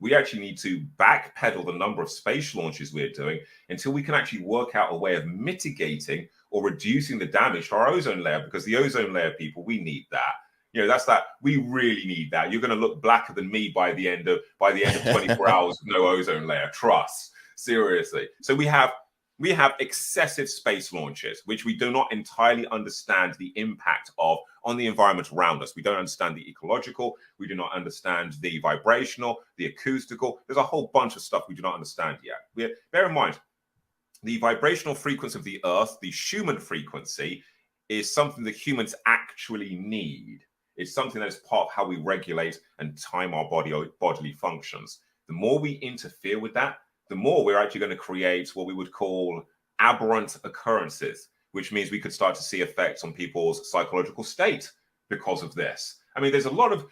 We actually need to backpedal the number of space launches we're doing until we can actually work out a way of mitigating or reducing the damage to our ozone layer, because the ozone layer, people, we need that. You know, that's that. We really need that. You're going to look blacker than me by the end of 24 hours with no ozone layer. Trust, seriously. So we have excessive space launches, which we do not entirely understand the impact of on the environment around us. We don't understand the ecological. We do not understand the vibrational, the acoustical. There's a whole bunch of stuff we do not understand yet. Bear in mind, the vibrational frequency of the Earth, the Schumann frequency, is something that humans actually need. It's something that is part of how we regulate and time our bodily functions. The more we interfere with that, the more we're actually going to create what we would call aberrant occurrences, which means we could start to see effects on people's psychological state because of this. I mean, there's a lot of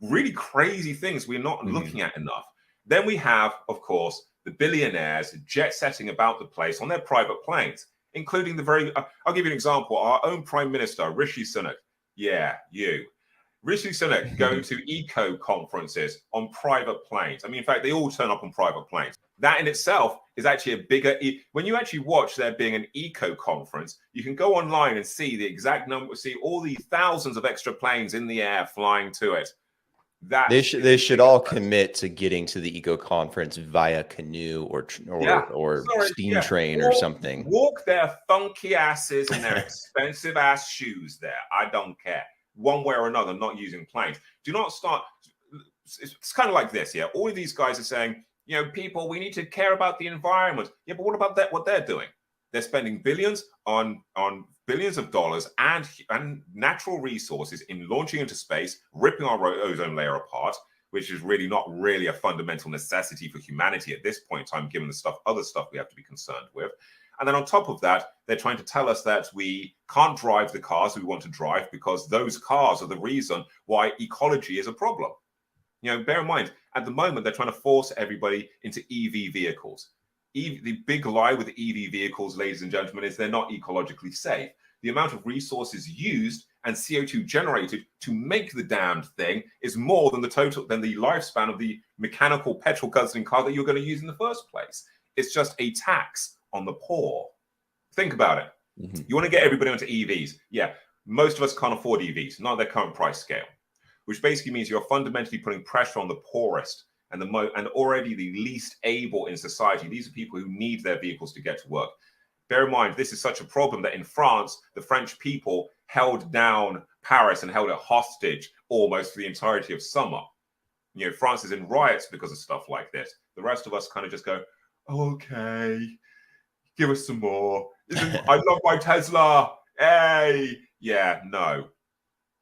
really crazy things we're not looking at enough. Then we have, of course, the billionaires jet-setting about the place on their private planes, including the very, I'll give you an example, our own Prime Minister, Rishi Sunak. Yeah, you. Rishi Sunak going to eco conferences on private planes. I mean, in fact, they all turn up on private planes. That in itself is actually a bigger, when you actually watch there being an eco conference, you can go online and see the exact number, see all the thousands of extra planes in the air flying to it. That they should all commit to getting to the eco conference via canoe or steam train or something. Walk their funky asses in their expensive ass shoes there. I don't care. One way or another, not using planes. Do not start. It's kind of like this, yeah. All of these guys are saying, you know, people, we need to care about the environment. Yeah, but what about that? What they're doing? They're spending billions on billions of dollars and natural resources in launching into space, ripping our ozone layer apart, which is really not really a fundamental necessity for humanity at this point in time, given the other stuff we have to be concerned with. And then on top of that, they're trying to tell us that we can't drive the cars we want to drive because those cars are the reason why ecology is a problem. You know, bear in mind, at the moment, they're trying to force everybody into EV vehicles. The big lie with EV vehicles, ladies and gentlemen, is they're not ecologically safe. The amount of resources used and CO2 generated to make the damned thing is more than the lifespan of the mechanical petrol guzzling car that you're going to use in the first place. It's just a tax on the poor. Think about it. You want to get everybody onto EVs. Yeah, most of us can't afford EVs, not their current price scale, which basically means you're fundamentally putting pressure on the poorest and already the least able in society. These are people who need their vehicles to get to work. Bear in mind, this is such a problem that in France, the French people held down Paris and held it hostage almost for the entirety of summer. You know, France is in riots because of stuff like this. The rest of us kind of just go, okay, give us some more. I love my Tesla. Hey, yeah, no.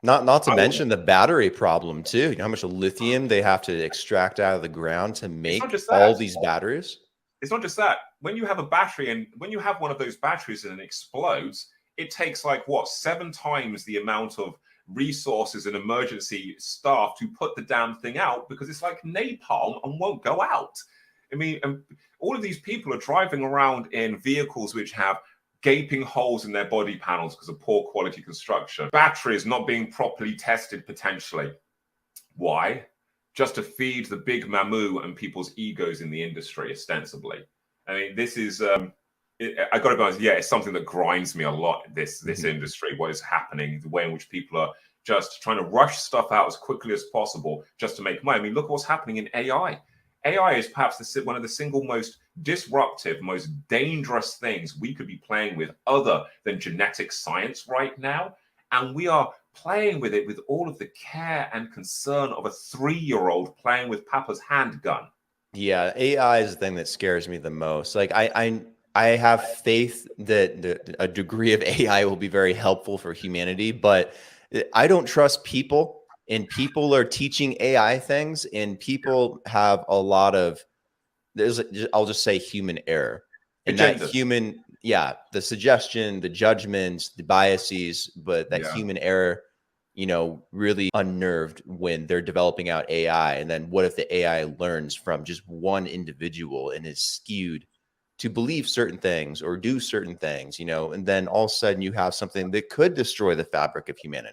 Not to mention the battery problem too. You know how much lithium they have to extract out of the ground to make all these batteries? It's not just that. When you have a battery and when you have one of those batteries and it explodes, it takes like 7 times the amount of resources and emergency staff to put the damn thing out, because it's like napalm and won't go out. I mean, all of these people are driving around in vehicles which have gaping holes in their body panels because of poor quality construction. Batteries not being properly tested potentially. Why? Just to feed the big mamu and people's egos in the industry, ostensibly. I mean, this is, I got to be honest, yeah, it's something that grinds me a lot, this industry, what is happening, the way in which people are just trying to rush stuff out as quickly as possible just to make money. I mean, look what's happening in AI. AI is perhaps one of the single most disruptive, most dangerous things we could be playing with other than genetic science right now. And we are playing with it with all of the care and concern of a 3-year-old playing with Papa's handgun. Yeah, AI is the thing that scares me the most. Like I have faith that a degree of AI will be very helpful for humanity, but I don't trust people. And people are teaching AI things, and people have a lot of, I'll just say human error. And that human, the suggestion, the judgments, the biases, but that human error, you know, really unnerved when they're developing out AI. And then what if the AI learns from just one individual and is skewed to believe certain things or do certain things, you know, and then all of a sudden you have something that could destroy the fabric of humanity.